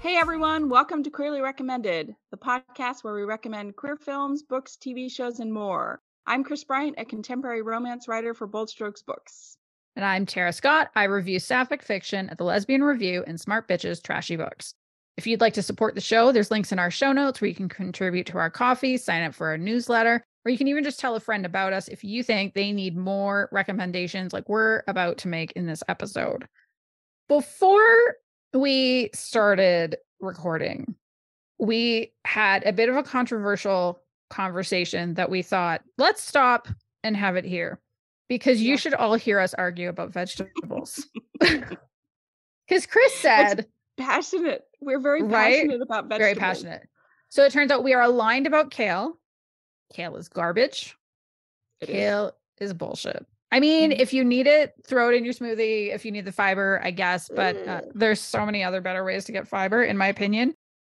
Hey everyone, welcome to Queerly Recommended, the podcast where we recommend queer films, books, TV shows, and more. I'm Kris Bryant, a contemporary romance writer for Bold Strokes Books. And I'm Tara Scott. I review sapphic fiction at the Lesbian Review and Smart Bitches Trashy Books. If you'd like to support the show, there's links in our show notes where you can contribute to our coffee, sign up for our newsletter, or you can even just tell a friend about us if you think they need more recommendations like we're about to make in this episode. Before we started recording, we had a bit of a controversial conversation that we thought, let's stop and have it here because you should all hear us argue about vegetables. Because Kris said... It's passionate. We're very passionate about vegetables. Very passionate. So it turns out we are aligned about kale. Kale is garbage. Kale is bullshit. I mean, if you need it, throw it in your smoothie. If you need the fiber, I guess. But there's so many other better ways to get fiber, in my opinion.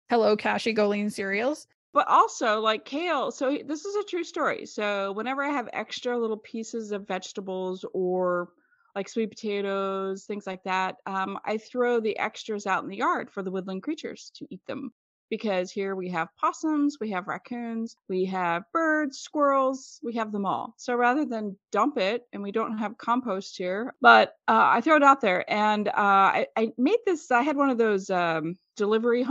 Hello, Kashi Goleen cereals. But also, like kale, so this is a true story. So whenever I have extra little pieces of vegetables or like sweet potatoes, things like that, I throw the extras out in the yard for the woodland creatures to eat them. Because here we have possums, we have raccoons, we have birds, squirrels, we have them all. So rather than dump it, and we don't have compost here, but I throw it out there. And I made this, I had one of those home delivery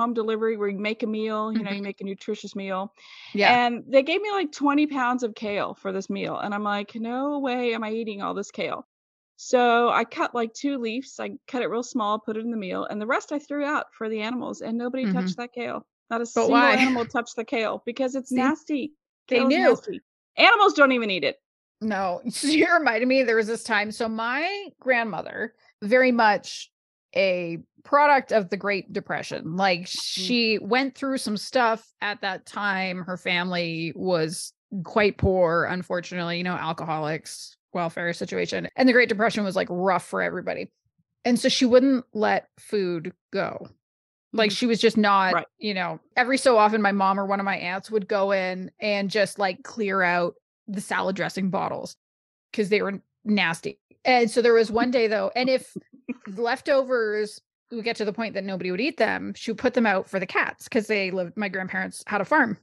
where you make a meal, you know, you make a nutritious meal. Yeah. And they gave me like 20 pounds of kale for this meal. And I'm like, no way am I eating all this kale. So I cut like 2 leaves. I cut it real small, put it in the meal, and the rest I threw out for the animals. And nobody touched that kale. Not a single animal touched the kale because it's nasty. They knew. Nasty. Animals don't even eat it. No, you reminded me. There was this time. So my grandmother, very much a product of the Great Depression. Like she went through some stuff at that time. Her family was quite poor, unfortunately. You know, alcoholics. Welfare situation. And the Great Depression was like rough for everybody. And so she wouldn't let food go. Like she was just not, you know, every so often my mom or one of my aunts would go in and just like clear out the salad dressing bottles because they were nasty. And so there was one day though, and if leftovers would get to the point that nobody would eat them, she would put them out for the cats because my grandparents had a farm.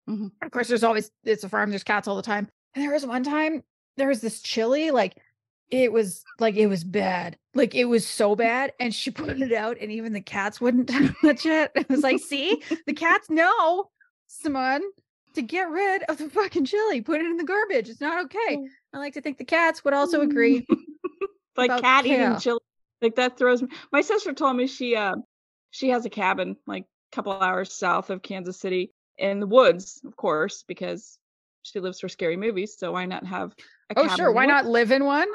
Of course, it's a farm, there's cats all the time. And there was one time, there was this chili, it was bad. Like it was so bad. And she put it out and even the cats wouldn't touch it. It was like, see, the cats know, Simone, to get rid of the fucking chili. Put it in the garbage. It's not okay. I like to think the cats would also agree. Like cat eating chili. Like that throws me. My sister told me she has a cabin like a couple hours south of Kansas City in the woods, of course, because she lives for scary movies. So why not have a cabin? Oh, sure. Why not live in one?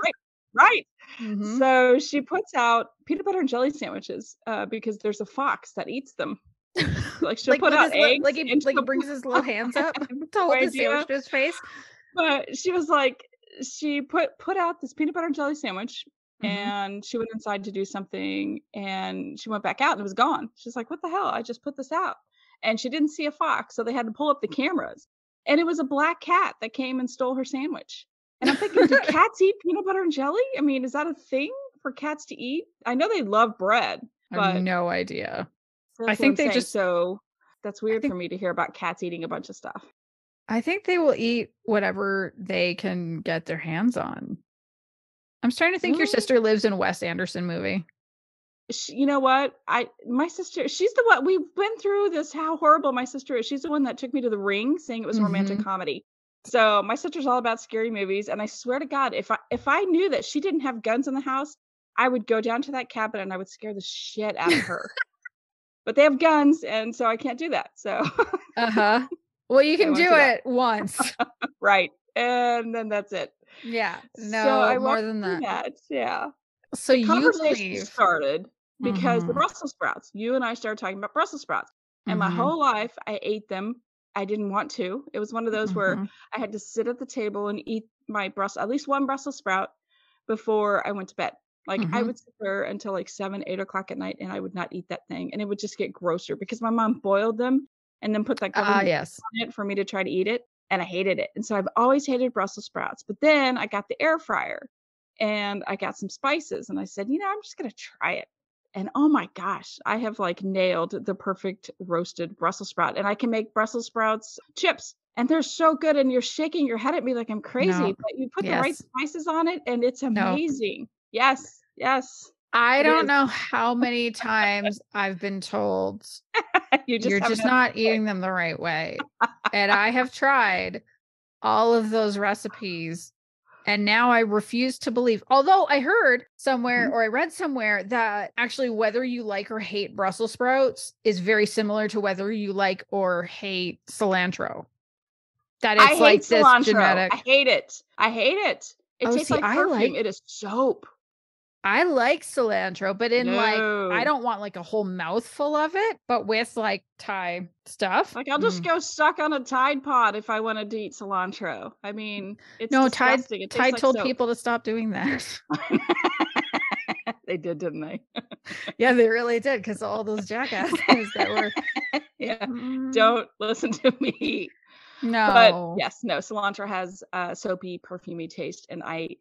Right. So she puts out peanut butter and jelly sandwiches because there's a fox that eats them. Like she'll put out eggs. He brings his little hands up to hold the sandwich to his face. But she was like, she put out this peanut butter and jelly sandwich and she went inside to do something and she went back out and it was gone. She's like, what the hell? I just put this out. And she didn't see a fox. So they had to pull up the cameras. And it was a black cat that came and stole her sandwich. And I'm thinking, do cats eat peanut butter and jelly? I mean, is that a thing for cats to eat? I know they love bread, but I have no idea. I think they just, so that's weird for me to hear about cats eating a bunch of stuff. I think they will eat whatever they can get their hands on. I'm starting to think your sister lives in a Wes Anderson movie. You know what? My sister, she's the one, we've been through this, how horrible my sister is. She's the one that took me to The Ring saying it was a romantic comedy. So my sister's all about scary movies. And I swear to God, if I knew that she didn't have guns in the house, I would go down to that cabin and I would scare the shit out of her. But they have guns. And so I can't do that. So. Well, you can do it once. Right. And then that's it. Yeah. No, so I more than that. Yeah. So the conversation started because the Brussels sprouts, you and I started talking about Brussels sprouts. And my whole life I ate them. I didn't want to. It was one of those where I had to sit at the table and eat my at least one Brussels sprout before I went to bed. Like I would sit there until like 7, 8 o'clock at night and I would not eat that thing. And it would just get grosser because my mom boiled them and then put that on it for me to try to eat it. And I hated it. And so I've always hated Brussels sprouts. But then I got the air fryer. and I got some spices and I said, I'm just going to try it. And oh my gosh, I have like nailed the perfect roasted Brussels sprout. And I can make Brussels sprouts chips and they're so good. And you're shaking your head at me like I'm crazy, No. but you put the right Yes. spices on it and it's No. amazing. Yes. Yes. I It don't is. know how many times I've been told You just you're haven't just had not the eating them the right way. And I have tried all of those recipes. And now I refuse to believe, although I heard somewhere Mhm. or I read somewhere that actually whether you like or hate Brussels sprouts is very similar to whether you like or hate cilantro. That I it's hate like this cilantro. I genetic. hate it. I hate it. It Oh, tastes see, like perfume. It is soap. I like cilantro, but in like, I No. don't want like a whole mouthful of it, but with like Thai stuff. Like, I'll just go suck on a Tide Pod if I wanted to eat cilantro. I mean, it's No, disgusting. It tastes Tide like told soap. people to stop doing that. They did, didn't they? Yeah, they really did because all those jackasses that were. Yeah. Mm, Don't listen to me. But no. yes, no, cilantro has a soapy, perfumey taste, and I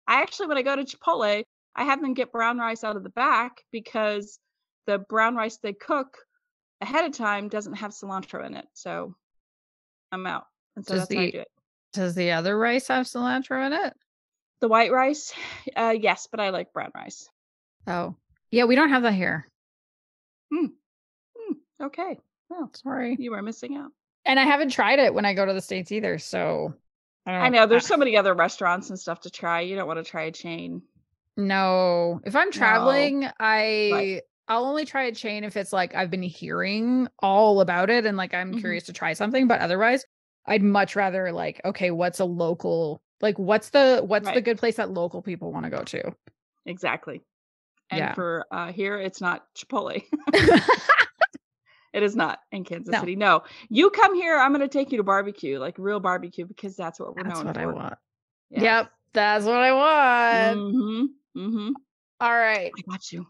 actually, when I go to Chipotle, I have them get brown rice out of the back because the brown rice they cook ahead of time doesn't have cilantro in it, so I'm out, and so Does that's how I the do it. does the other rice have cilantro in it? The white rice, yes, but I like brown rice. Oh. Yeah, we don't have that here. Hmm, okay. Well, Sorry. you are missing out. And I haven't tried it when I go to the States either, so I I don't know, there's so many other restaurants and stuff to try, you don't wanna try a chain. no. If I'm No. traveling, Right. I'll only try a chain if it's like I've been hearing all about it and like I'm Mhm. curious to try something, but otherwise, I'd much rather like, okay, what's a local like what's the Right. good place that local people want to go to? Exactly. And Yeah. for, here, it's not Chipotle. It is not in Kansas No, City. No. You come here, I'm gonna take you to barbecue, like real barbecue, because that's what we're that's known what I for. want. Yes. Yep, that's what I want. Mhm. Mhm. All right, I got you.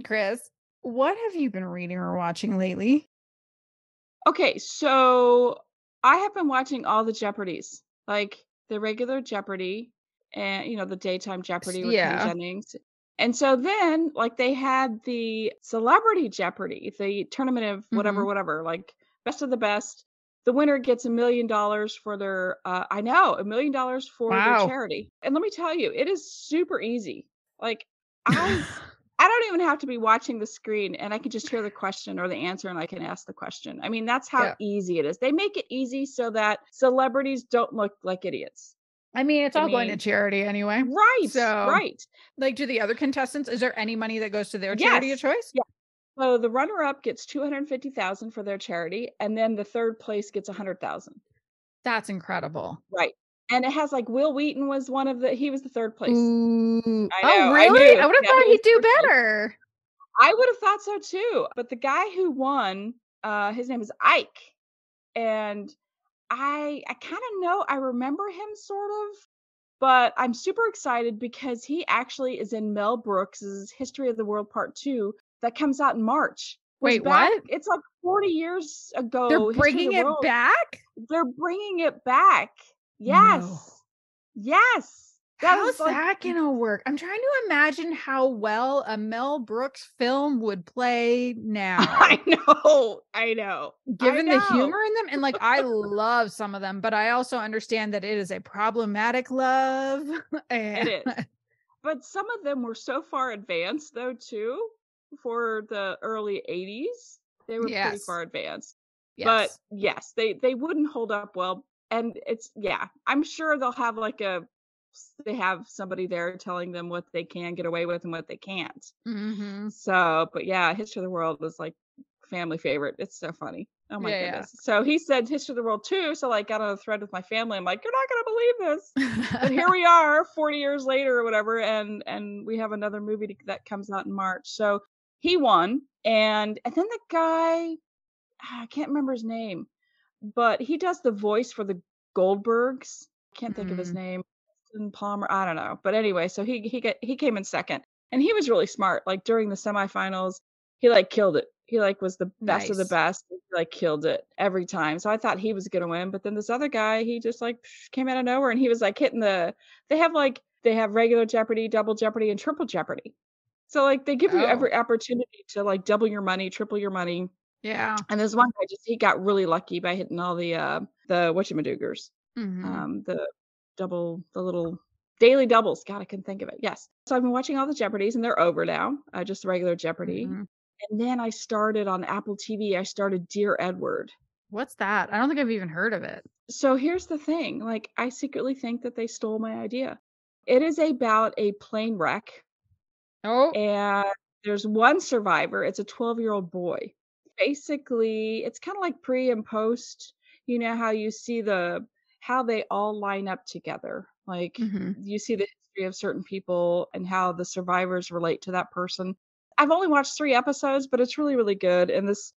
Chris, what have you been reading or watching lately? Okay, so I have been watching all the Jeopardies, like the regular Jeopardy and the daytime Jeopardy with Kenny Yeah. Jennings. And so then like they had the celebrity Jeopardy, the tournament of whatever, Mhm. whatever, like best of the best. The winner gets $1 million for their I know, $1 million for their Wow. charity. And let me tell you, it is super easy. Like I I don't even have to be watching the screen and I can just hear the question or the answer and I can ask the question. I mean, that's how Yeah. easy it is. They make it easy so that celebrities don't look like idiots. I mean, it's I all going to mean, charity anyway. right, So, right. like, do the other contestants, is there any money that goes to their charity of Yes. choice? Yeah. So the runner up gets 250,000 for their charity and then the third place gets 100,000. That's incredible. Right. And it has like Will Wheaton was he was the third place. Ooh. I Oh, know. I really? knew. I would have Yeah, he thought was he'd do third place. better. I would have thought so too. But the guy who won, his name is Ike. And I kinda know I remember him sort of, but I'm super excited because he actually is in Mel Brooks's History of the World Part 2 that comes out in March. Was Wait, back what? it's like 40 years They're ago, History of bringing the it World. back? They're bringing it back. No. Yes. Yes. That was How's like that gonna work? I'm trying to imagine how well a Mel Brooks film would play now. I know. I know. I Given the know. humor in them, and like I love some of them, but I also understand that it is a problematic love. It And is. But some of them were so far advanced though too, for the early '80s. They were pretty yes. far advanced. But Yes. yes, they wouldn't hold up well, and it's yeah, I'm sure they'll have like they have somebody there telling them what they can get away with and what they can't. Mhm. So, but yeah, History of the World is like family favorite. It's so funny. Oh my Yeah, goodness. So he said History of the World too. So like got on a thread with my family. I'm like, you're not gonna believe this. But yeah. here we are 40 years later or whatever, and we have another movie that comes out in March. So he won. And then the guy, I can't remember his name, but he does the voice for the Goldbergs. Can't think of his Mm, name. Justin Palmer, I don't know. But anyway, so he came in second. And he was really smart. Like during the semifinals, he like killed it. He like was the best of the nice. best. He like killed it every time. So I thought he was gonna win. But then this other guy, he just like came out of nowhere and he was like hitting they have like they have regular Jeopardy, double Jeopardy, and triple Jeopardy. So, like, they give you Oh, every opportunity to, like, double your money, triple your money, yeah. and this one guy he got really lucky by hitting all the whatchamadoogers, Mhm. the the little daily doubles. God, I couldn't think of it. Yes. So I've been watching all the Jeopardies, and they're over now, just regular Jeopardy, Mhm. and then I started on Apple TV, I started Dear Edward. What's that? I don't think I've even heard of it. So here's the thing, like, I secretly think that they stole my idea. It is about a plane wreck, Oh. and there's one survivor, it's a 12-year-old boy. Basically, it's kinda like pre and post, you know, how you see how they all line up together. Like, Mhm. you see the history of certain people and how the survivors relate to that person. I've only watched 3 episodes, but it's really, really good, and this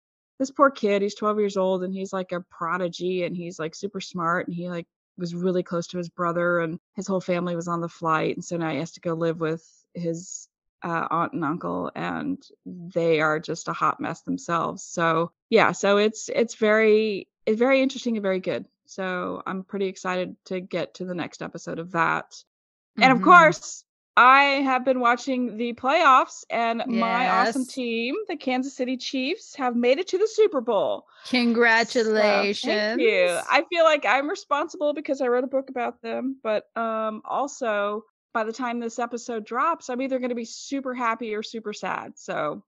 poor kid, he's 12 years old, and he's like a prodigy, and he's, like, super smart, and he, like, was really close to his brother, and his whole family was on the flight, and so now he has to go live with his, aunt and uncle, and they are just a hot mess themselves. So, yeah, so it's very interesting and very good. So, I'm pretty excited to get to the next episode of that. And of Mhm. course, I have been watching the playoffs, and my awesome Yes. team, the Kansas City Chiefs, have made it to the Super Bowl. So, thank you. Congratulations. I feel like I'm responsible because I wrote a book about them, but, also, by the time this episode drops, I'm either gonna be super happy or super sad, so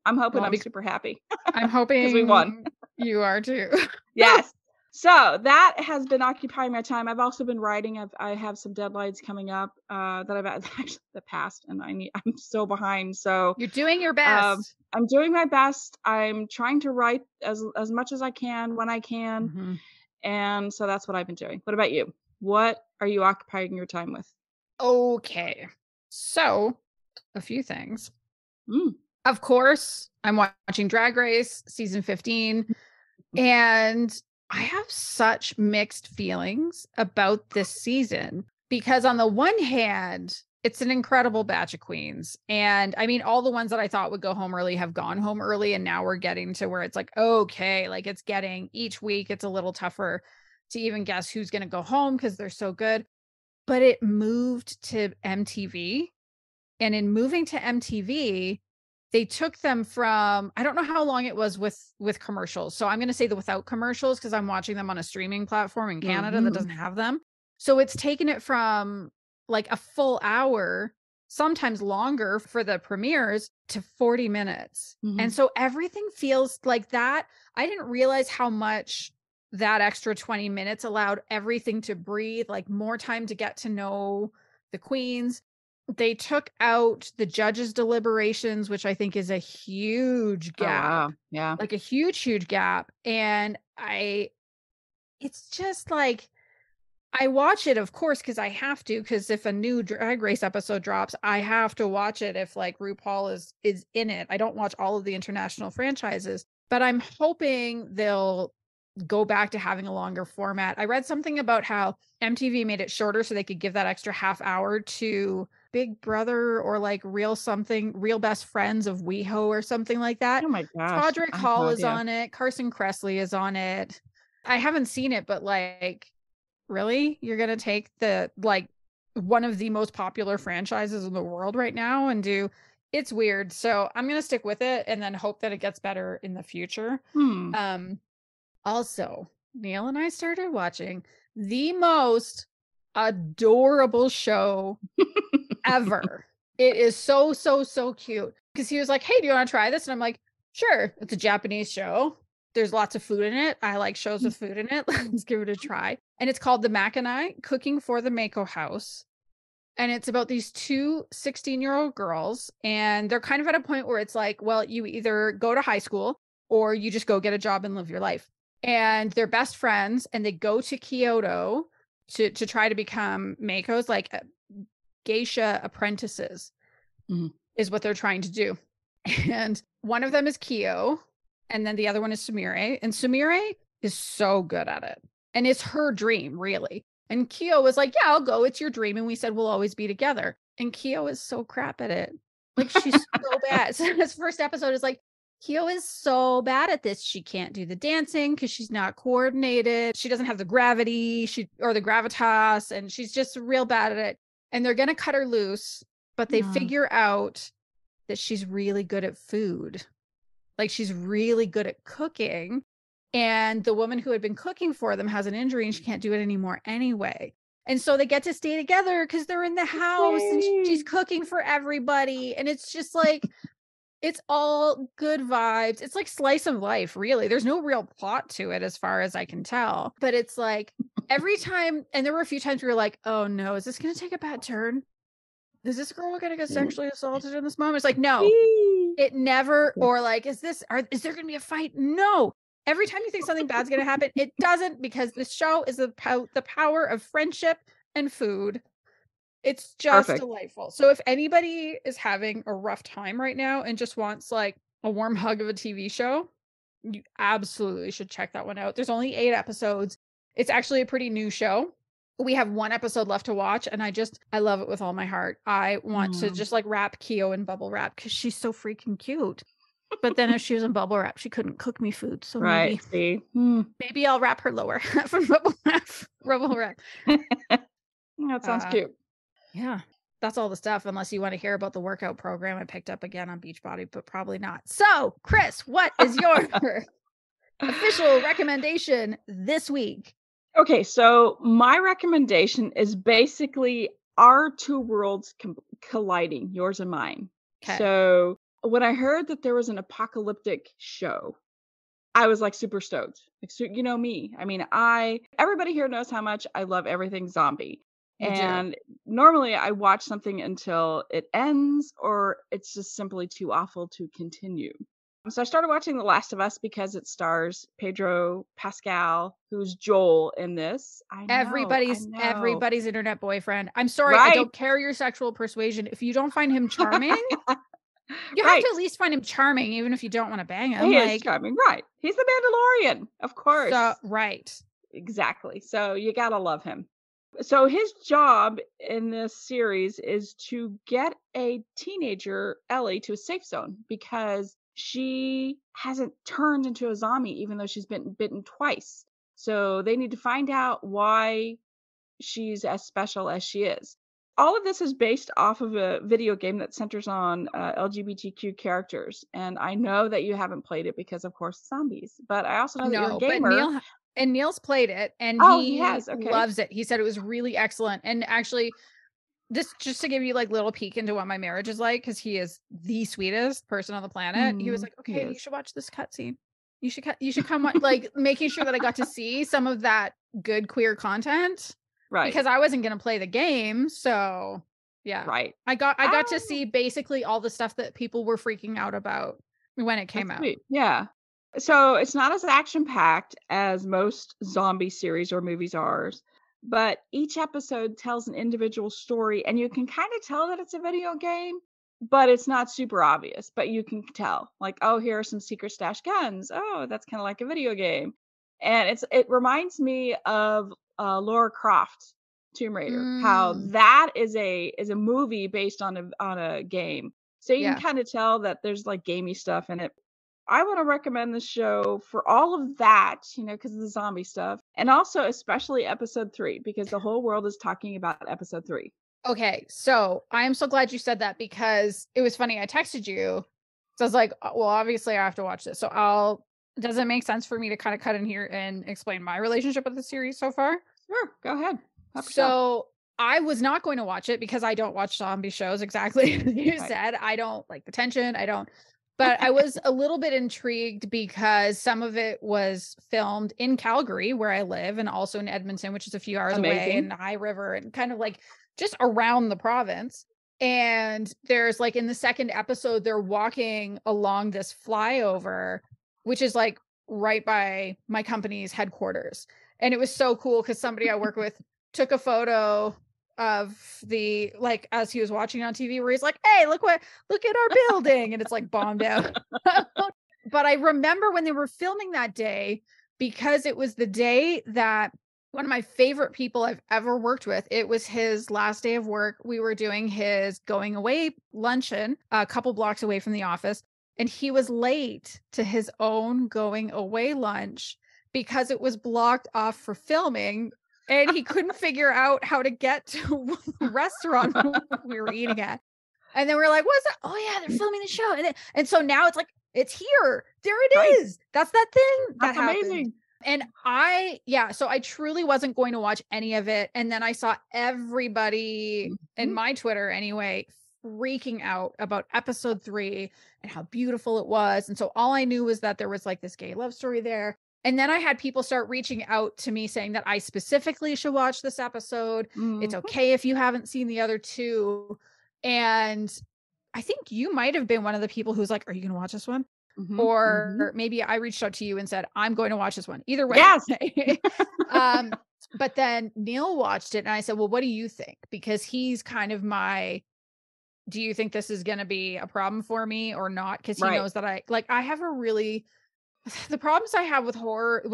I'm hoping Well, I'm super happy I'm because we won. hoping you are too. Yes. So, that has been occupying my time. I've also been writing. I have some deadlines coming up, that I've actually the past, and I'm so behind, so, You're doing your um, best. I'm doing my best. I'm trying to write as much as I can when I can, Mhm. and so that's what I've been doing. What about you? What are you occupying your time with? Okay. So, a few things. Mm. Of course, I'm watching Drag Race season 15, and I have such mixed feelings about this season because, on the one hand, it's an incredible batch of queens. And I mean, all the ones that I thought would go home early have gone home early. And now we're getting to where it's like, okay, like it's getting each week, it's a little tougher to even guess who's going to go home because they're so good. But it moved to MTV, and in moving to MTV, they took them from, I don't know how long it was with commercials. So I'm going to say the without commercials because I'm watching them on a streaming platform in Canada that Mhm. doesn't have them. So it's taken it from like a full hour, sometimes longer for the premieres, to 40 minutes. And Mhm. so everything feels like that. I didn't realize how much that extra 20 minutes allowed everything to breathe, like more time to get to know the queens. They took out the judges' deliberations, which I think is a huge Oh, gap, wow. Yeah. like a huge, huge gap. And it's just like, I watch it, of course, because I have to, because if a new Drag Race episode drops, I have to watch it if like RuPaul is in it. I don't watch all of the international franchises, but I'm hoping they'll go back to having a longer format. I read something about how MTV made it shorter so they could give that extra half hour to Big Brother or like Real Best Friends of WeHo or something like that. Oh my gosh. Todrick I have no Hall is idea. on it. Carson Kressley is on it. I haven't seen it, but like, really? You're gonna take the like one of the most popular franchises in the world right now and do it's weird. So I'm gonna stick with it and then hope that it gets better in the future. Hmm. Um Also, Neil and I started watching the most adorable show ever. It is so, so, so cute. Because he was like, "Hey, do you want to try this?" And I'm like, "Sure." It's a Japanese show. There's lots of food in it. I like shows with food in it. Let's give it a try. And it's called The Mackinac Cooking for the Mako House. And it's about these two 16-year-old girls. And they're kind of at a point where it's like, well, you either go to high school or you just go get a job and live your life. And they're best friends and they go to Kyoto to try to become Makos, like geisha apprentices Mhm. is what they're trying to do. And one of them is Kyo, and then the other one is Sumire. And Sumire is so good at it. And it's her dream, really. And Kyo was like, "Yeah, I'll go. It's your dream." And we said, "We'll always be together." And Kyo is so crap at it. Like, she's so bad. So this first episode is like, Kyo is so bad at this. She can't do the dancing because she's not coordinated. She doesn't have the gravity, or the gravitas, and she's just real bad at it. and they're going to cut her loose, but they figure out that she's really good at food. Like she's really good at cooking. And the woman who had been cooking for them has an injury and she can't do it anymore anyway. And so they get to stay together because they're in the house and she's cooking for everybody. And it's just like, it's all good vibes. It's like slice of life, really. There's no real plot to it as far as I can tell. But it's like every time, and there were a few times we were like, oh no, is this going to take a bad turn? Is this girl going to get sexually assaulted in this moment? It's like, no, it never, or like, is there going to be a fight? No. Every time you think something bad's going to happen, it doesn't, because this show is the power of friendship and food. It's just delightful. So if anybody is having a rough time right now and just wants like a warm hug of a TV show, you absolutely should check that one out. There's only 8 episodes. It's actually a pretty new show. We have 1 episode left to watch, and I love it with all my heart. I want to just like wrap Keo in bubble wrap because she's so freaking cute. But then if she was in bubble wrap, she couldn't cook me food. So maybe I'll wrap her lower from bubble wrap. That sounds cute. Yeah, that's all the stuff, unless you want to hear about the workout program I picked up again on Beachbody, but probably not. So, Kris, what is your official recommendation this week? Okay, so my recommendation is basically our 2 worlds colliding, yours and mine. Okay. So when I heard that there was an apocalyptic show, I was like super stoked. Like, so, you know me. I mean, everybody here knows how much I love everything zombie. And normally I watch something until it ends or it's just simply too awful to continue. So I started watching The Last of Us because it stars Pedro Pascal, who's Joel in this. Everybody's internet boyfriend. I'm sorry, I don't care your sexual persuasion. If you don't find him charming, you have to at least find him charming, even if you don't want to bang him. He is charming, right? He's the Mandalorian, of course. Exactly. So you gotta love him. So his job in this series is to get a teenager, Ellie, to a safe zone because she hasn't turned into a zombie, even though she's been bitten twice. So they need to find out why she's as special as she is. All of this is based off of a video game that centers on LGBTQ characters. And I know that you haven't played it because, of course, zombies. But I also know that you're a gamer. And Neil's played it, and he loves it. He said it was really excellent. And actually, this just to give you like little peek into what my marriage is like, because he is the sweetest person on the planet. He was like, "Okay, you should watch this cutscene. You should come watch," like making sure that I got to see some of that good queer content, right? Because I wasn't going to play the game, so yeah, right. I got to see basically all the stuff that people were freaking out about when it came out. Sweet. Yeah. So it's not as action-packed as most zombie series or movies are, but each episode tells an individual story, and you can kind of tell that it's a video game, but it's not super obvious. But you can tell, like, oh, here are some secret stash guns. Oh, that's kind of like a video game. And it reminds me of Lara Croft, Tomb Raider, how that is a movie based on a game. So you can kind of tell that there's like gamey stuff in it. I want to recommend the show for all of that, because of the zombie stuff. And also especially episode 3, because the whole world is talking about episode 3. Okay. So I'm so glad you said that, because it was funny. I texted you. So I was like, well, obviously I have to watch this. So does it make sense for me to kind of cut in here and explain my relationship with the series so far? Sure. Go ahead. So I was not going to watch it because I don't watch zombie shows, exactly as you said. I don't like the tension. But I was a little bit intrigued because some of it was filmed in Calgary, where I live, and also in Edmonton, which is a few hours away, and High River, and kind of like just around the province. And there's like in the second episode, they're walking along this flyover, which is like right by my company's headquarters. And it was so cool because somebody I work with took a photo of the, like, as he was watching on TV, where he's like, hey, look at our building, and it's like bombed out. But I remember when they were filming that day, because it was the day that one of my favorite people I've ever worked with, it was his last day of work. We were doing his going away luncheon a couple blocks away from the office, and he was late to his own going away lunch because it was blocked off for filming and he couldn't figure out how to get to the restaurant we were eating at. And then we're like, what's that? Oh yeah, they're filming the show. And so now it's like, it's here. There it Right. is. That's that thing that That's happened. amazing. And so I truly wasn't going to watch any of it. And then I saw everybody in my Twitter anyway, freaking out about episode 3 and how beautiful it was. And so all I knew was that there was like this gay love story there. And then I had people start reaching out to me saying that I specifically should watch this episode. It's okay if you haven't seen the other 2. And I think you might have been one of the people who's like, are you going to watch this one? Or maybe I reached out to you and said, I'm going to watch this one. Either way. Yes. But then Neil watched it and I said, well, what do you think? Because he's kind of do you think this is going to be a problem for me or not? Because he knows that I have the problems I have with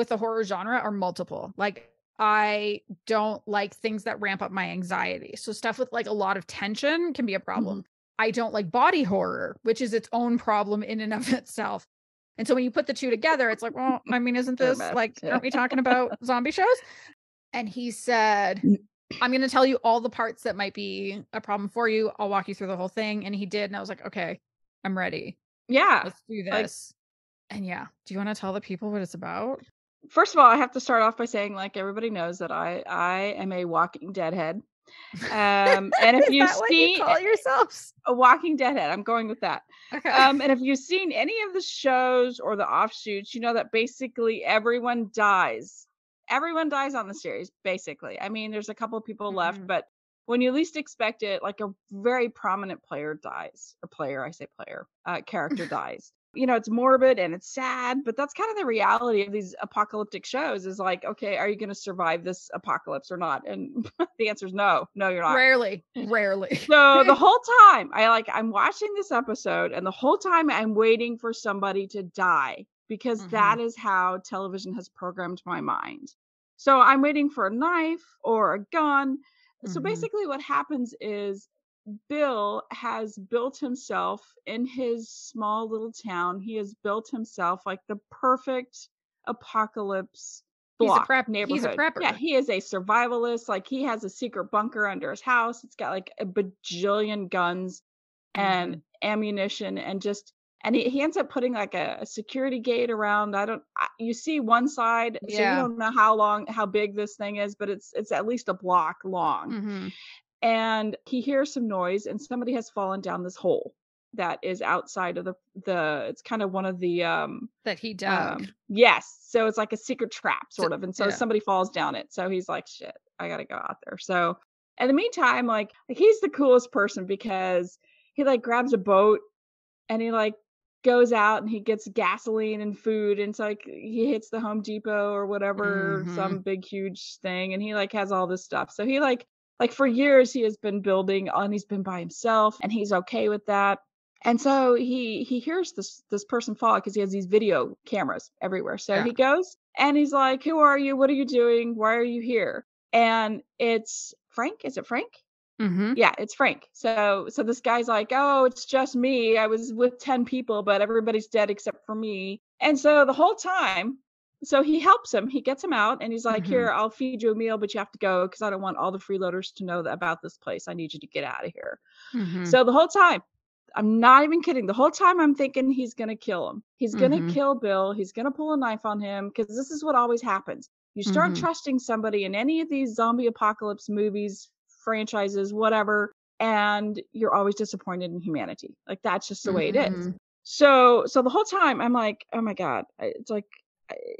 the horror genre are multiple. Like, I don't like things that ramp up my anxiety. So stuff with like a lot of tension can be a problem. I don't like body horror, which is its own problem in and of itself. And so when you put the 2 together, it's like, well, I mean, isn't this like, aren't we talking about zombie shows? And he said, I'm going to tell you all the parts that might be a problem for you. I'll walk you through the whole thing. And he did. And I was like, okay, I'm ready. Yeah. Let's do this. And yeah, do you want to tell the people what it's about? First of all, I have to start off by saying, like, everybody knows that I am a walking deadhead. And if Is that what you call yourselves? A walking deadhead, I'm going with that. Okay. And if you've seen any of the shows or the offshoots, you know that basically everyone dies. Everyone dies on the series, basically. I mean, there's a couple of people left, but when you least expect it, like a very prominent player dies. Character dies. You know, it's morbid and it's sad, but that's kind of the reality of these apocalyptic shows is like, okay, are you going to survive this apocalypse or not? And the answer is no, you're not. Rarely. So the whole time I'm watching this episode and the whole time I'm waiting for somebody to die because that is how television has programmed my mind. So I'm waiting for a knife or a gun. So basically what happens is Bill has built himself in his small little town. He has built himself like the perfect apocalypse block neighborhood. He's a prepper. Yeah, he is a survivalist. Like he has a secret bunker under his house. It's got like a bajillion guns and ammunition and he ends up putting like a security gate around. You see one side, so you don't know how big this thing is, but it's at least a block long. And he hears some noise and somebody has fallen down this hole that is outside of it's kind of one of the that he dug. Yes. So it's like a secret trap sort of. And so somebody falls down it. So he's like, shit, I got to go out there. So in the meantime, like he's the coolest person because he like grabs a boat and he like goes out and he gets gasoline and food. And so like he hits the Home Depot or whatever, some big, huge thing. And he like has all this stuff. So he like for years he has been building and he's been by himself and he's okay with that. And so he hears this person fall because he has these video cameras everywhere. So he goes and he's like, who are you? What are you doing? Why are you here? And it's Frank. Is it Frank? Yeah, it's Frank. So this guy's like, oh, it's just me. I was with 10 people, but everybody's dead except for me. And so the whole time, so he helps him. He gets him out and he's like, here, I'll feed you a meal, but you have to go because I don't want all the freeloaders to know about this place. I need you to get out of here. So the whole time, I'm not even kidding. The whole time I'm thinking he's going to kill him. He's going to kill Bill. He's going to pull a knife on him because this is what always happens. You start trusting somebody in any of these zombie apocalypse movies, franchises, whatever, and you're always disappointed in humanity. Like that's just the way it is. So the whole time I'm like, oh my God, it's like,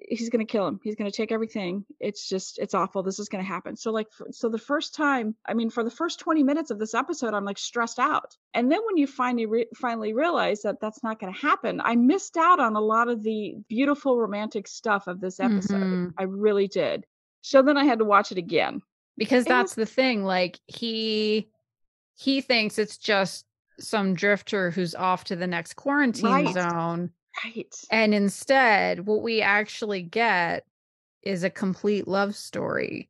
he's going to kill him. He's going to take everything. It's awful. This is going to happen. So like, so the first time, I mean, for the first 20 minutes of this episode, I'm like stressed out. And then when you finally realize that that's not going to happen, I missed out on a lot of the beautiful romantic stuff of this episode. I really did. So then I had to watch it again. Because that's the thing. Like he thinks it's just some drifter who's off to the next quarantine zone. Right. And instead, what we actually get is a complete love story.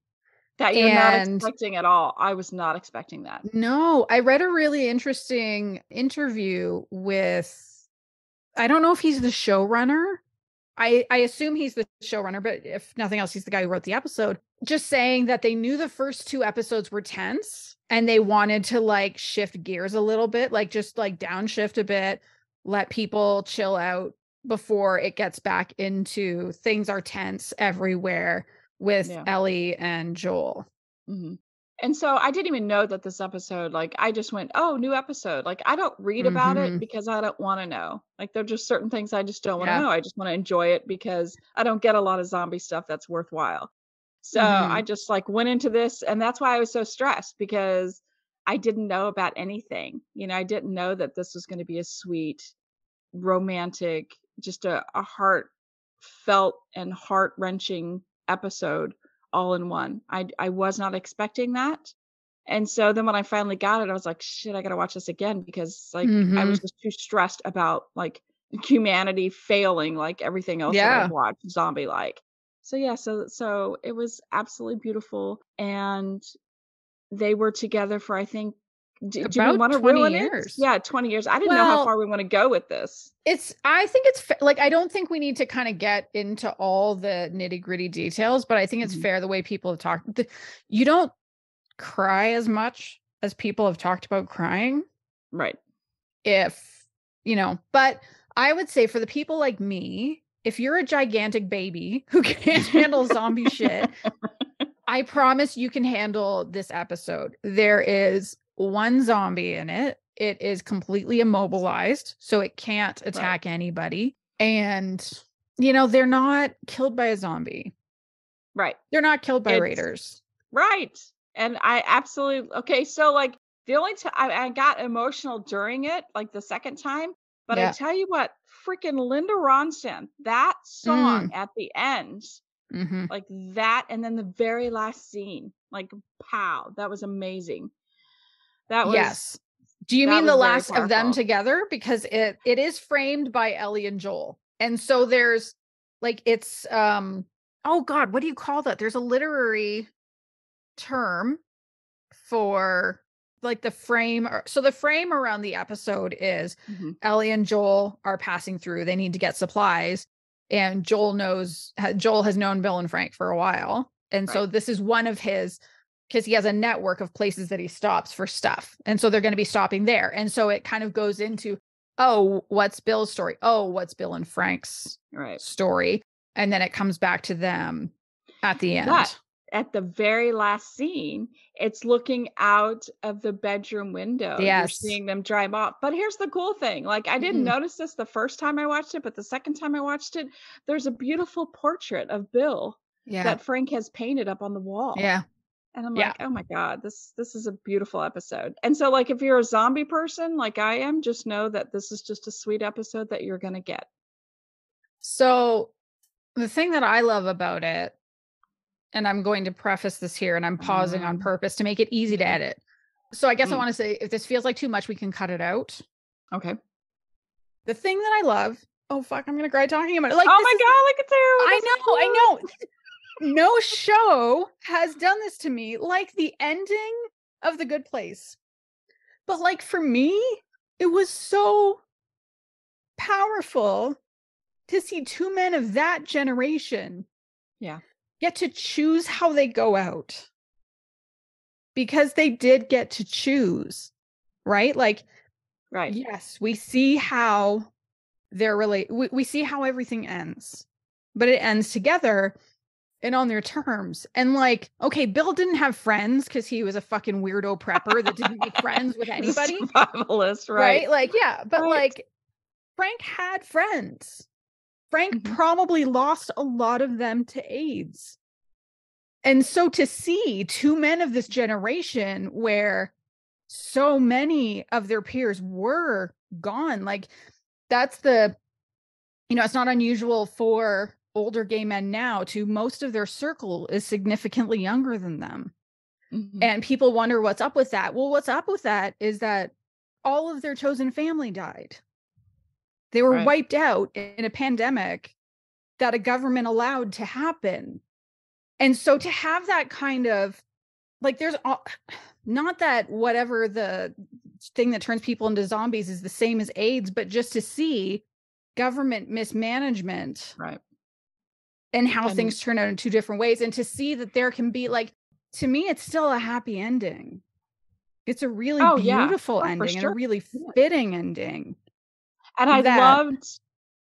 That you're not expecting at all. I was not expecting that. No, I read a really interesting interview with, I don't know if he's the showrunner I assume he's the showrunner, but if nothing else, he's the guy who wrote the episode, just saying that they knew the first 2 episodes were tense and they wanted to like shift gears a little bit, like just like downshift a bit, let people chill out before it gets back into things are tense everywhere with Yeah. Ellie and Joel. Mhm. And so I didn't even know that this episode, like, I just went, "Oh, new episode." Like, I don't read about it Mm-hmm. because I don't wanna know. Like, there are just certain things I just don't wanna Yeah. know. I just wanna enjoy it because I don't get a lot of zombie stuff that's worthwhile. So, I Mm-hmm. just, like, went into this, and that's why I was so stressed because I didn't know about anything. I didn't know that this was gonna be a sweet, romantic, just a heartfelt and heart-wrenching episode all in one. I was not expecting that. And so then when I finally got it, I was like, "Shit, I gotta watch this again," because, like, I Mm-hmm. was just too stressed about, like, humanity failing like everything else that I've Yeah. watched zombie-like. So, yeah, so it was absolutely beautiful, and they were together for, I think, do we About wanna 20 ruin it? years. Yeah, 20 years. I didn't know how Well, far we wanna go with this. I think it's like, I don't think we need to kind of get into all the nitty gritty details, but I think it's Mhm. fair the way people have talked. You don't cry as much as people have talked about crying. Right. If, but I would say for the people like me, if you're a gigantic baby who can't handle zombie shit, I promise you can handle this episode. There is one zombie in it. It is completely immobilized, so it can't Right. attack anybody. And, they're not killed by a zombie. Right. They're not killed by It's raiders. right. And I absolutely okay, so, like, the only time I got emotional during it, like, the second time, but I Yeah. tell you what, freaking Linda Ronstadt, that song Mm. at the end, Hmm. like, that and then the very last scene, like, pow, that was amazing. That was Yes. Do you that mean was the very last of them powerful. together? Because it is framed by Ellie and Joel. And so there's like it's oh God, what do you call that? There's a literary term for like the frame. So the frame around the episode is Mhm. Ellie and Joel are passing through. They need to get supplies. And Joel has known Bill and Frank for a while. And Right. so this is one of his, because he has a network of places that he stops for stuff. And so they're going to be stopping there. And so it kind of goes into, oh, what's Bill's story? Oh, what's Bill and Frank's Right. story? And then it comes back to them at the But end. at the very last scene, it's looking out of the bedroom window. You're Yes. seeing them drive off. But here's the cool thing, like, I didn't Mhm. notice this the first time I watched it, but the second time I watched it, there's a beautiful portrait of Bill Yeah. that Frank has painted up on the wall. Yeah. And I'm Yeah. like, "Oh my god, this is a beautiful episode." And so, like, if you're a zombie person like I am, just know that this is just a sweet episode that you're gonna get. So the thing that I love about it, and I'm going to preface this here and I'm pausing on Um, purpose to make it easy to okay. edit. So I guess I Mm, want to say if this feels like too much, we can cut it out. okay. The thing that I love, oh fuck, I'm gonna cry talking about it. Like Oh this my is god, look at Tara with I us know, I know. No show has done this to me like the ending of The Good Place. But like for me, it was so powerful to see 2 men of that generation Yeah. get to choose how they go out. Because they did get to choose, right? Like, Right. yes, we see how we see how everything ends, but it ends together and on their terms. And like, okay, Bill didn't have friends because he was a fucking weirdo prepper that didn't make friends with anybody, Survivalist, right. right? Like, yeah, but Right. like Frank had friends. Frank Mhm. probably lost a lot of them to AIDS. And so to see 2 men of this generation where so many of their peers were gone, like that's it's not unusual for older gay men now to most of their circle is significantly younger than them. Mhm. And people wonder what's up with that. Well, what's up with that is that all of their chosen family died. They were Right. wiped out in a pandemic that a government allowed to happen. And so to have that kind of like not that whatever the thing that turns people into zombies is the same as AIDS, but just to see government mismanagement Right. and how And things turn out in two different ways. And to see that there can be like, to me, it's still a happy ending. It's a really oh yeah. beautiful Oh, for ending and a sure. really Yeah. fitting ending. And I That loved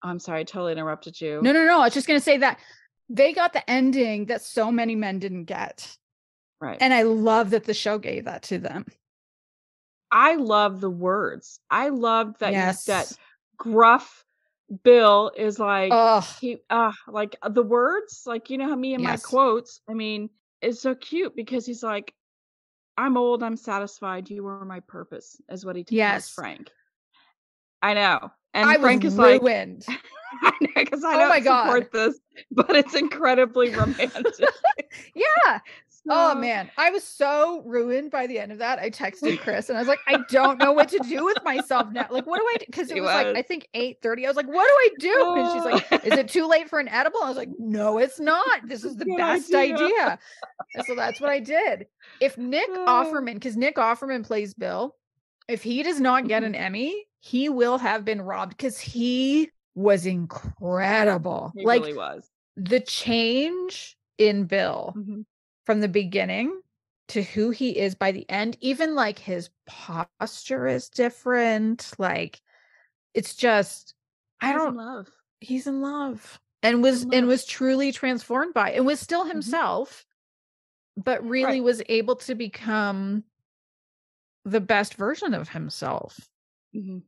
I'm sorry, I totally interrupted you. no, I was just gonna say that they got the ending that so many men didn't get. Right. And I love that the show gave that to them. I love the words. I loved that that Yes. gruff Bill is like Oh, like the words, like you know how me and my yes. quotes, I mean, is so cute because he's like, I'm old, I'm satisfied, you were my purpose, is what he tells Yes. Frank. I know. I And was Frank is like, ruined. I know, because I Oh my don't God. support this, but it's incredibly romantic. Yeah. Oh So man, I was so ruined by the end of that. I texted Kris and I was like, I don't know what to do with myself now. Like, what do I do? Because it she was like, I was. think 8:30. I was like, what do I do? And she's like, Oh, is it too late for an edible? I was like, no, it's not. This is the good best idea. idea. And so that's what I did. If Nick Oh, Offerman, because Nick Offerman plays Bill, if he does not get mhm. an Emmy, he will have been robbed because he was incredible. He Like really was. the change in Bill Mhm. from the beginning to who he is by the end, even like his posture is different. Like it's just, I He's in don't, love. he's in love and He's in love. was truly transformed by it and was still Mhm. himself, but really Right. was able to become the best version of himself. Mhm.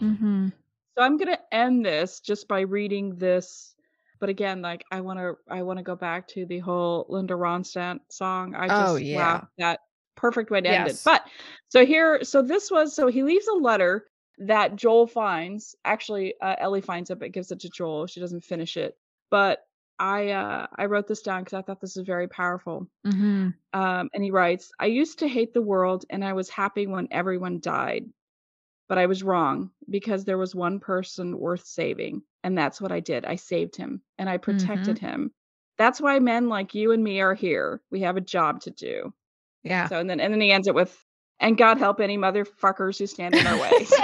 Mm-hmm. So I'm gonna end this just by reading this, but again, like I wanna go back to the whole Linda Ronstadt song. I Oh just wow, yeah. that perfect way to end it. Yes. But so he leaves a letter that Joel finds. Actually, Ellie finds it, but gives it to Joel. She doesn't finish it. But I wrote this down because I thought this was very powerful. Mm-hmm. And he writes, I used to hate the world and I was happy when everyone died. But I was wrong because there was one person worth saving, and that's what I did. I saved him, and I Mm-hmm. protected him. That's why men like you and me are here. We have a job to do. Yeah. So, and then he ends it with, "And God help any motherfuckers who stand in our way." So,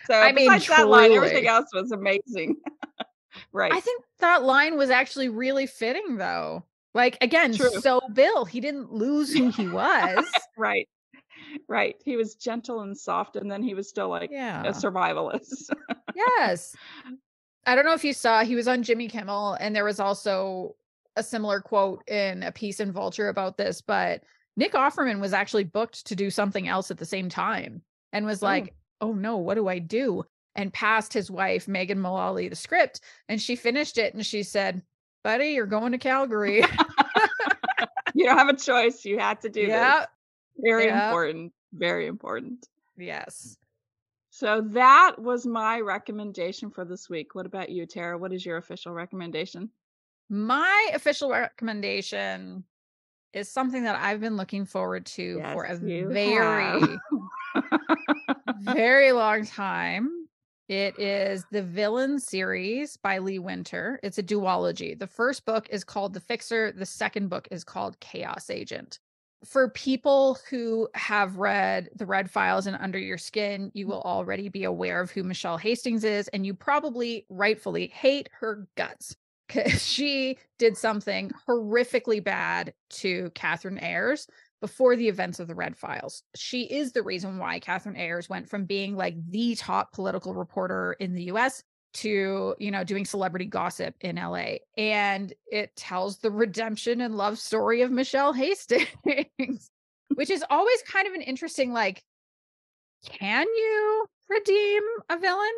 so I mean, besides that line, everything truly. else was amazing. I Right. think that line was actually really fitting though. Like again, True. so Bill, he didn't lose who he was. Right. Right. He was gentle and soft, and then he was still like a Yeah. survivalist. Yes. I don't know if you saw, he was on Jimmy Kimmel and there was also a similar quote in a piece in Vulture about this, but Nick Offerman was actually booked to do something else at the same time and was Oh. like, "Oh no, what do I do?" and passed his wife Megan Mullally the script and she finished it and she said, "Buddy, you're going to Calgary." You don't have a choice. You had to do this. Yeah. Very Yeah. important, very important. Yes. So that was my recommendation for this week. What about you, Tara? What is your official recommendation? My official recommendation is something that I've been looking forward to Yes, for a you have. very, very long time. It is the Villain series by Lee Winter. It's a duology. The first book is called The Fixer, the second book is called Chaos Agent. For people who have read The Red Files and Under Your Skin, you will already be aware of who Michelle Hastings is, and you probably rightfully hate her guts because she did something horrifically bad to Catherine Ayers before the events of the Red Files. She is the reason why Catherine Ayers went from being like the top political reporter in the US to, you know, doing celebrity gossip in LA. And it tells the redemption and love story of Michelle Hastings, which is always kind of an interesting, like, can you redeem a villain?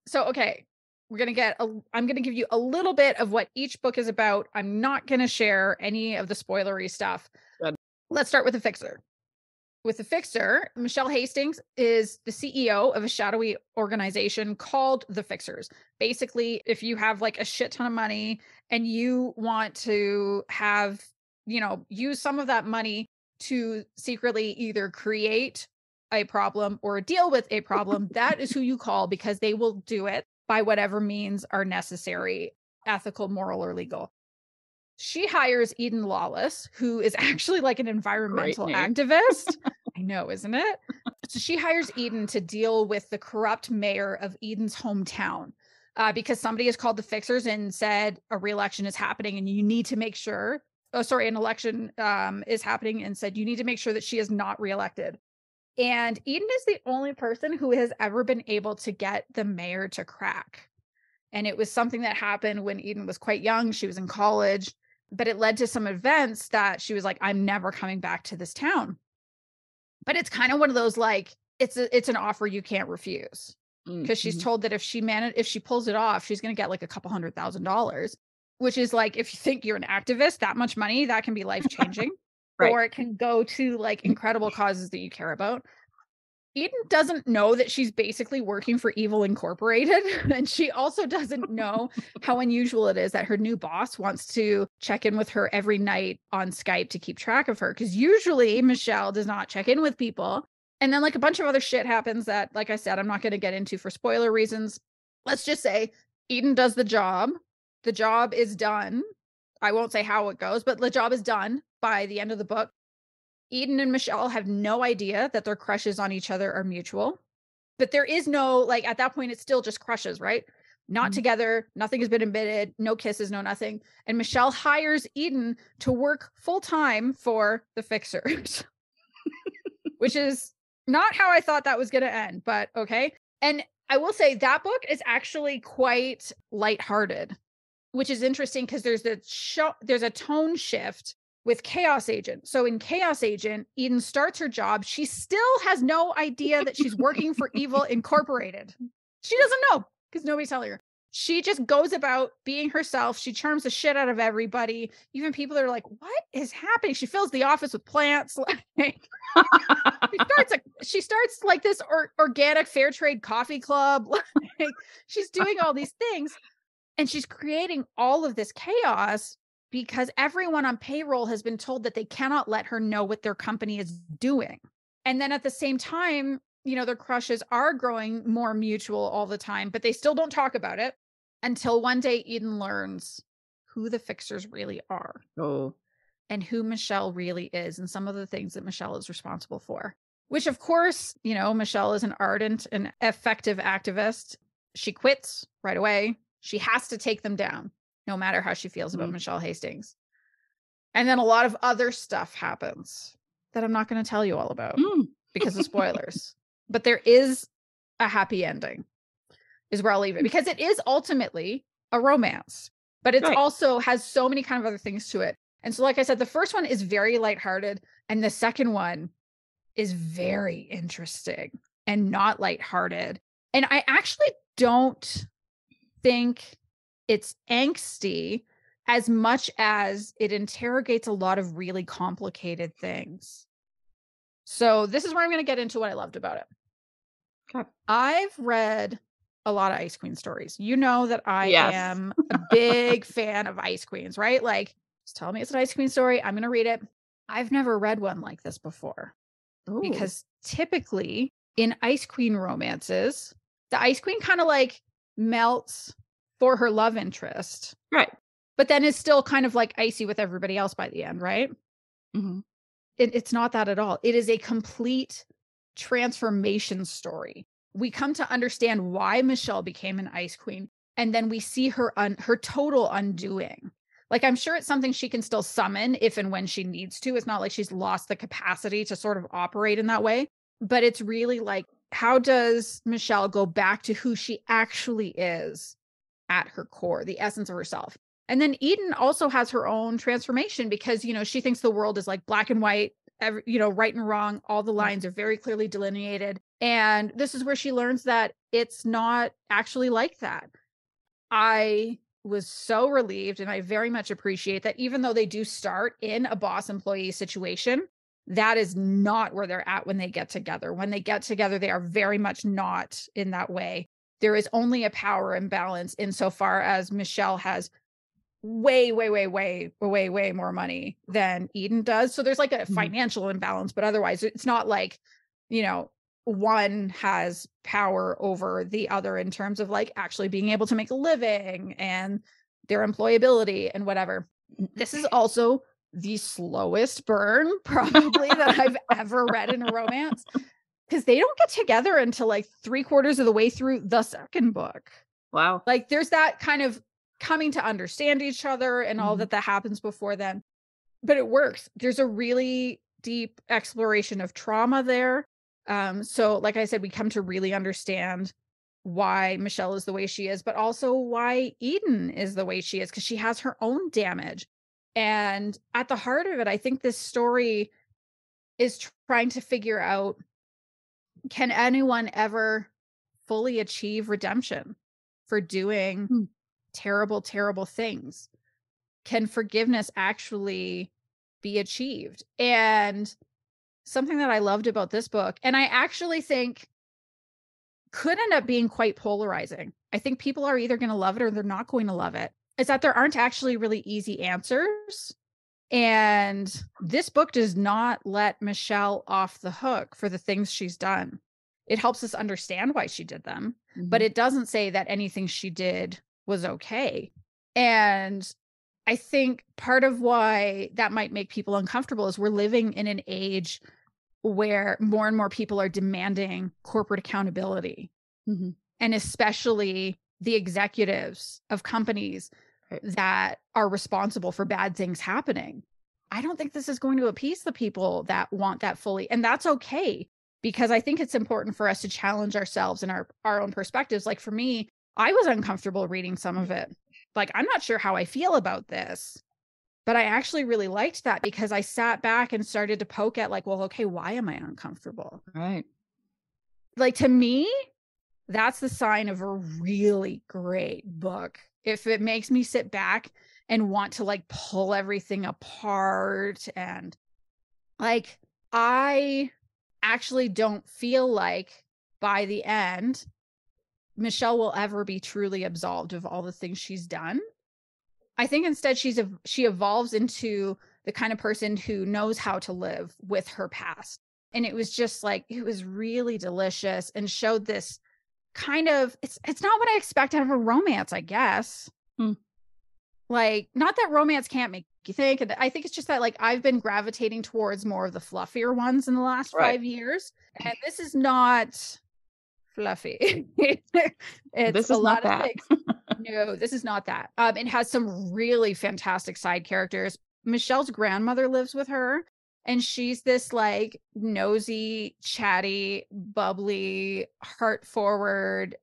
So, okay, I'm going to give you a little bit of what each book is about. I'm not going to share any of the spoilery stuff. Good. Let's start with The Fixer. With The Fixer, Michelle Hastings is the CEO of a shadowy organization called The Fixers. Basically, if you have like a shit ton of money and you want to have, you know, use some of that money to secretly either create a problem or deal with a problem, that is who you call because they will do it by whatever means are necessary, ethical, moral, or legal. She hires Eden Lawless, who is actually like an Great environmental name. activist. I know, isn't it? So she hires Eden to deal with the corrupt mayor of Eden's hometown. because somebody has called the fixers and said a re-election is happening and you need to make sure, an election is happening, and said you need to make sure that she is not reelected. And Eden is the only person who has ever been able to get the mayor to crack. And it was something that happened when Eden was quite young. She was in college, but it led to some events that she was like, I'm never coming back to this town. But it's kind of one of those, like, it's an offer you can't refuse, because she's told that if she pulls it off, she's going to get like a couple $100,000, which is like, if you think you're an activist, that much money, that can be life changing. Right. Or it can go to like incredible causes that you care about. Eden doesn't know that she's basically working for Evil Incorporated. And she also doesn't know how unusual it is that her new boss wants to check in with her every night on Skype to keep track of her. Because usually Michelle does not check in with people. And then like a bunch of other shit happens that, like I said, I'm not going to get into for spoiler reasons. Let's just say Eden does the job. The job is done. I won't say how it goes, but the job is done by the end of the book. Eden and Michelle have no idea that their crushes on each other are mutual. But there is no, like, at that point, it's still just crushes, right? Not together. Nothing has been admitted. No kisses, no nothing. And Michelle hires Eden to work full time for the fixers, which is not how I thought that was going to end, but okay. And I will say that book is actually quite lighthearted, which is interesting because there's a tone shift with Chaos Agent. So in Chaos Agent, Eden starts her job. She still has no idea that she's working for Evil Incorporated. She doesn't know because nobody's telling her. She just goes about being herself. She charms the shit out of everybody. Even people are like, what is happening? She fills the office with plants. She starts like this organic fair trade coffee club. Like, she's doing all these things. And she's creating all of this chaos because everyone on payroll has been told that they cannot let her know what their company is doing. And then at the same time, their crushes are growing more mutual all the time, but they still don't talk about it until one day Eden learns who the fixers really are. Oh. And who Michelle really is, and some of the things that Michelle is responsible for. Which, of course, Michelle is an ardent and effective activist. She quits right away. She has to take them down, no matter how she feels about Michelle Hastings. And then a lot of other stuff happens that I'm not going to tell you all about because of spoilers. But there is a happy ending, is where I'll leave it. Because it is ultimately a romance. But it also has so many kind of other things to it. And so, like I said, the first one is very lighthearted. And the second one is very interesting and not lighthearted. And I actually don't think it's angsty as much as it interrogates a lot of really complicated things. So this is where I'm going to get into what I loved about it. Okay. I've read a lot of Ice Queen stories. You know that I am a big fan of Ice Queens, right? Like, just tell me it's an Ice Queen story. I'm going to read it. I've never read one like this before. Ooh. Because typically in Ice Queen romances, the Ice Queen kind of like melts for her love interest. Right. But then is still kind of like icy with everybody else by the end, right? Mm-hmm. It's not that at all. It is a complete transformation story. We come to understand why Michelle became an Ice Queen, and then we see her total undoing. Like, I'm sure it's something she can still summon if and when she needs to. It's not like she's lost the capacity to sort of operate in that way. But it's really like, how does Michelle go back to who she actually is at her core, the essence of herself? And then Eden also has her own transformation because, she thinks the world is like black and white, right and wrong. All the lines are very clearly delineated. And this is where she learns that it's not actually like that. I was so relieved, and I very much appreciate that even though they do start in a boss employee situation, that is not where they're at when they get together. When they get together, they are very much not in that way. There is only a power imbalance insofar as Michelle has way more money than Eden does. So there's like a financial imbalance, but otherwise it's not like, one has power over the other in terms of like actually being able to make a living and their employability and whatever. This is also the slowest burn probably that I've ever read in a romance, because they don't get together until like 3/4 of the way through the second book. Wow. Like there's that kind of coming to understand each other and all Mhm. that happens before then. But it works. There's a really deep exploration of trauma there. So like I said, we come to really understand why Michelle is the way she is, but also why Eden is the way she is, because she has her own damage. And at the heart of it, I think this story is trying to figure out, can anyone ever fully achieve redemption for doing Mm. terrible, terrible things? Can forgiveness actually be achieved? And something that I loved about this book, and I actually think could end up being quite polarizing. I think people are either going to love it or they're not going to love it. Is that there aren't actually really easy answers. And this book does not let Michelle off the hook for the things she's done. It helps us understand why she did them, but Mhm. it doesn't say that anything she did was okay. And I think part of why that might make people uncomfortable is we're living in an age where more and more people are demanding corporate accountability, Mhm. and especially the executives of companies Right. that are responsible for bad things happening. I don't think this is going to appease the people that want that fully. And that's okay, because I think it's important for us to challenge ourselves and our own perspectives. Like for me, I was uncomfortable reading some of it. Like, I'm not sure how I feel about this, but I actually really liked that because I sat back and started to poke at like, well, okay, why am I uncomfortable? Right. Like to me, that's the sign of a really great book. If it makes me sit back and want to like pull everything apart, and like I actually don't feel like by the end Michelle will ever be truly absolved of all the things she's done. I think instead she evolves into the kind of person who knows how to live with her past. And it was just like, it was really delicious and showed this kind of, it's not what I expect out of a romance, I guess. Mm. Like, not that romance can't make you think. And I think it's just that like I've been gravitating towards more of the fluffier ones in the last Right. 5 years. And this is not fluffy. It's This a is not lot of that. things. No, this is not that. It has some really fantastic side characters. Michelle's grandmother lives with her, and she's this like nosy, chatty, bubbly, heart forward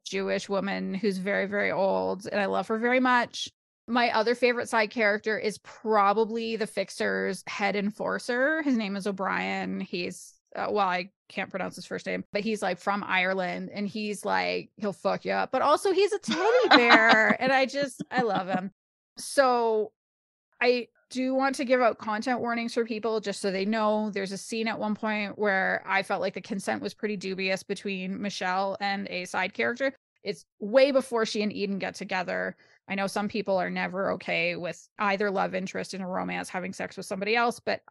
Jewish woman who's very, very old, and I love her very much. My other favorite side character is probably the Fixer's head enforcer. His name is O'Brien. He's well, I can't pronounce his first name, but he's like from Ireland, and he's like, he'll fuck you up, but also he's a teddy bear, and I love him. So I do want to give out content warnings for people just so they know. There's a scene at one point where I felt like the consent was pretty dubious between Michelle and a side character. It's way before she and Eden get together. I know some people are never okay with either love interest in a romance having sex with somebody else, but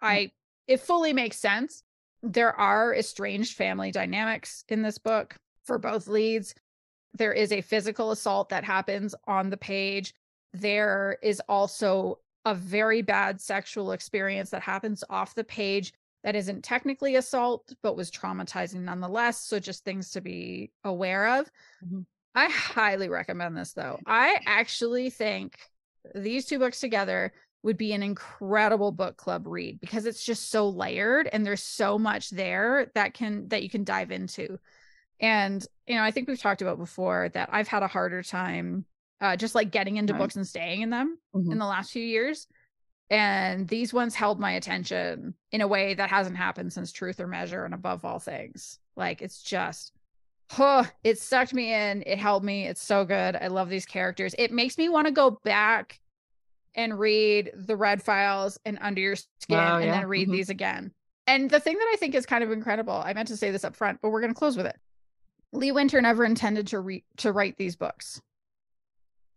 it fully makes sense. There are estranged family dynamics in this book for both leads. There is a physical assault that happens on the page. There is also a very bad sexual experience that happens off the page that isn't technically assault, but was traumatizing nonetheless. So just things to be aware of. Mhm. I highly recommend this, though. I actually think these two books together would be an incredible book club read because it's just so layered and there's so much there that you can dive into. And, I think we've talked about before that I've had a harder time just like getting into Right. books and staying in them in Mhm. the last few years. And these ones held my attention in a way that hasn't happened since Truth or Measure and Above All Things. Like, it's just, it sucked me in. It held me. It's so good. I love these characters. It makes me want to go back and read The Red Files and Under Your Skin Oh, and yeah. then read Mhm. these again. And the thing that I think is kind of incredible, I meant to say this up front, but we're going to close with it. Lee Winter never intended to write these books.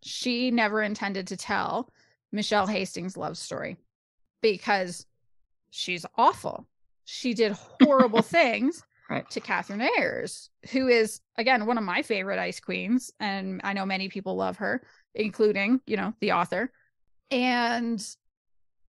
She never intended to tell Michelle Hastings' love story because she's awful. She did horrible things Right. to Catherine Ayers, who is, again, one of my favorite ice queens. And I know many people love her, including, the author. And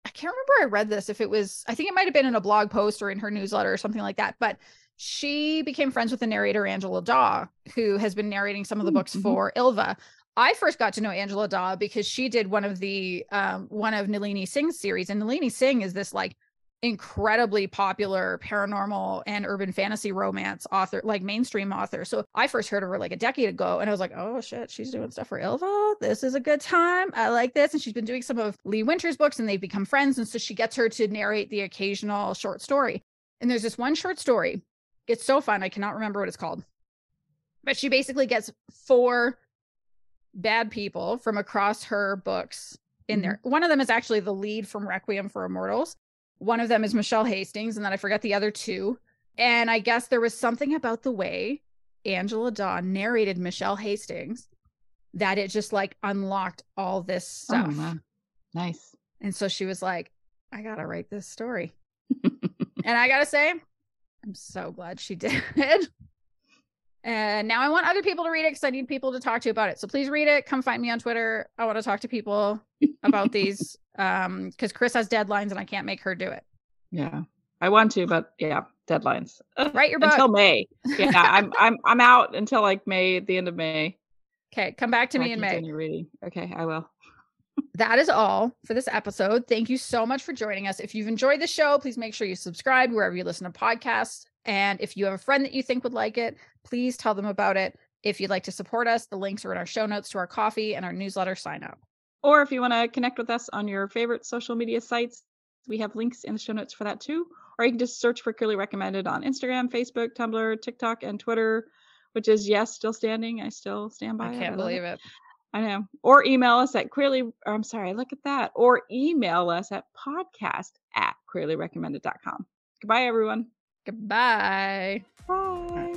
I can't remember I read this, if it was, I think it might have been in a blog post or in her newsletter or something like that. But she became friends with the narrator Angela Daw, who has been narrating some of the books for Ilva. I first got to know Angela Daw because she did one of Nalini Singh's series, and Nalini Singh is this like incredibly popular paranormal and urban fantasy romance author, like mainstream author. So I first heard of her like a decade ago, and I was like, oh shit, she's doing stuff for Ilva. This is a good time. I like this. And she's been doing some of Lee Winter's books, and they've become friends. And so she gets her to narrate the occasional short story. And there's this one short story. It's so fun. I cannot remember what it's called. But she basically gets 4 bad people from across her books in there. One of them is actually the lead from Requiem for Immortals. One of them is Michelle Hastings, and then I forgot the other 2. And I guess there was something about the way Angela Daw narrated Michelle Hastings that it just like unlocked all this stuff. Oh, man. Nice. And so she was like, I gotta write this story. And I gotta say, I'm so glad she did. And now I want other people to read it because I need people to talk to about it. So please read it. Come find me on Twitter. I want to talk to people about these because Kris has deadlines and I can't make her do it. Yeah, I want to, but yeah, deadlines. Write your book until May. Yeah, I'm out until like May, the end of May. Okay, come back to me in May. Continue reading. Okay, I will. That is all for this episode. Thank you so much for joining us. If you've enjoyed the show, please make sure you subscribe wherever you listen to podcasts. And if you have a friend that you think would like it, please tell them about it. If you'd like to support us, the links are in our show notes to our coffee and our newsletter sign up. Or if you want to connect with us on your favorite social media sites, we have links in the show notes for that too. Or you can just search for Queerly Recommended on Instagram, Facebook, Tumblr, TikTok, and Twitter, which is, yes, still standing. I still stand by it. I can't believe it. I know. Or email us at look at that. Or email us at podcast@queerlyrecommended.com. Goodbye, everyone. Goodbye. Bye.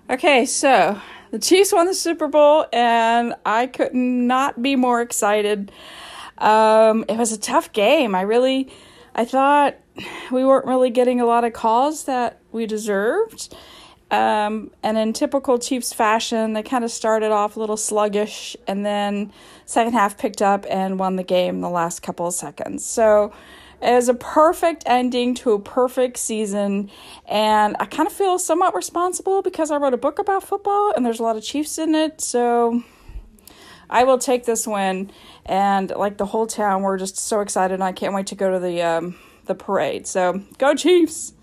Okay, so the Chiefs won the Super Bowl, and I could not be more excited. It was a tough game. I thought we weren't really getting a lot of calls that we deserved. And in typical Chiefs fashion, they kind of started off a little sluggish, and then second half picked up and won the game in the last couple of seconds. So it was a perfect ending to a perfect season, and I kind of feel somewhat responsible because I wrote a book about football, and there's a lot of Chiefs in it, so I will take this win. And like the whole town, we're just so excited, and I can't wait to go to the parade. So go Chiefs!